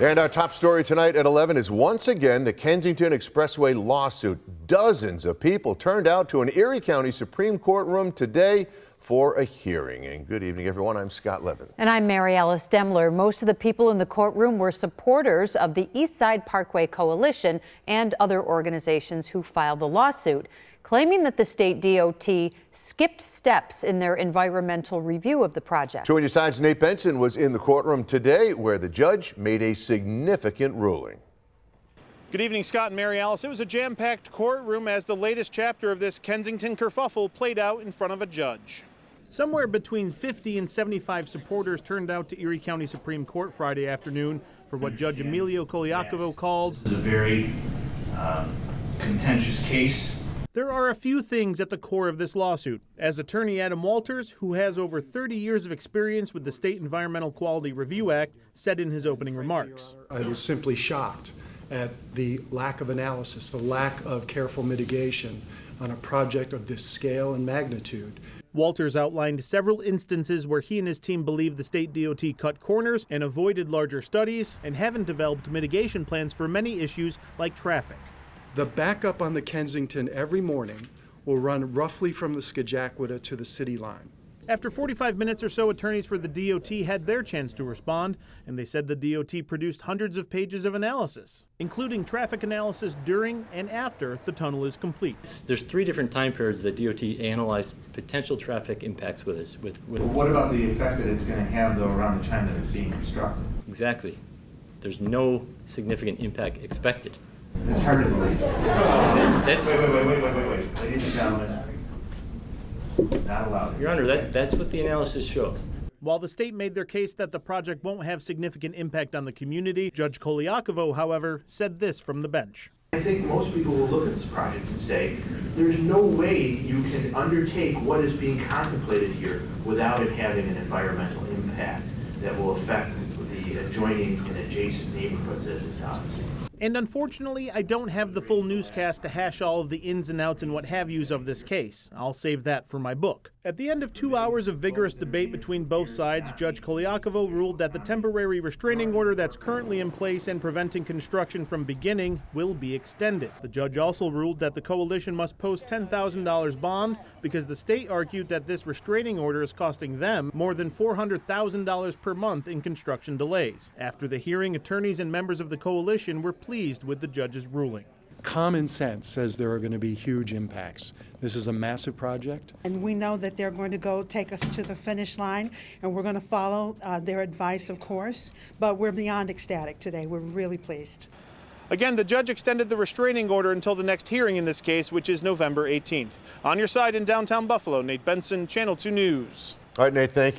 And our top story tonight at 11 is once again the Kensington Expressway lawsuit. Dozens of people turned out to an Erie County Supreme Court room today for a hearing. And good evening, everyone. I'm Scott Levin. And I'm Mary Alice Demler. Most of the people in the courtroom were supporters of the East Side Parkway Coalition and other organizations who filed the lawsuit, claiming that the state DOT skipped steps in their environmental review of the project. Join your side's Nate Benson was in the courtroom today where the judge made a significant ruling. Good evening, Scott and Mary Alice. It was a jam-packed courtroom as the latest chapter of this Kensington kerfuffle played out in front of a judge. Somewhere between 50 and 75 supporters turned out to Erie County Supreme Court Friday afternoon for what Judge Emilio Koliakovo called a very contentious case. There are a few things at the core of this lawsuit. As attorney Adam Walters, who has over 30 years of experience with the State Environmental Quality Review Act, said in his opening remarks. I was simply shocked at the lack of analysis, the lack of careful mitigation on a project of this scale and magnitude. Walters outlined several instances where he and his team believe the state DOT cut corners and avoided larger studies and haven't developed mitigation plans for many issues like traffic. The backup on the Kensington every morning will run roughly from the Scajaquada to the city line. After 45 minutes or so, attorneys for the DOT had their chance to respond, and they said the DOT produced hundreds of pages of analysis, including traffic analysis during and after the tunnel is complete. There's 3 different time periods that DOT analyzed potential traffic impacts with us. Well, what about the effect that it's going to have, though, around the time that it's being constructed? Exactly. There's no significant impact expected. It's hard to believe. Wait. Ladies and gentlemen, not allowed. Your Honor, that's what the analysis shows. While the state made their case that the project won't have significant impact on the community, Judge Koliakovo, however, said this from the bench. I think most people will look at this project and say, there's no way you can undertake what is being contemplated here without it having an environmental impact that will affect the adjoining and adjacent neighborhoods as it's obvious. And unfortunately, I don't have the full newscast to hash all of the ins and outs and what have yous of this case. I'll save that for my book. At the end of 2 hours of vigorous debate between both sides, Judge Koliakovo ruled that the temporary restraining order that's currently in place and preventing construction from beginning will be extended. The judge also ruled that the coalition must post $10,000 bond because the state argued that this restraining order is costing them more than $400,000 per month in construction delays. After the hearing, attorneys and members of the coalition were pleased with the judge's ruling. Common sense says there are going to be huge impacts. This is a massive project. And we know that they're going to go take us to the finish line, and we're going to follow their advice, of course. But we're beyond ecstatic today. We're really pleased. Again, the judge extended the restraining order until the next hearing in this case, which is November 18th. On your side in downtown Buffalo, Nate Benson, Channel 2 News. All right, Nate, thank you.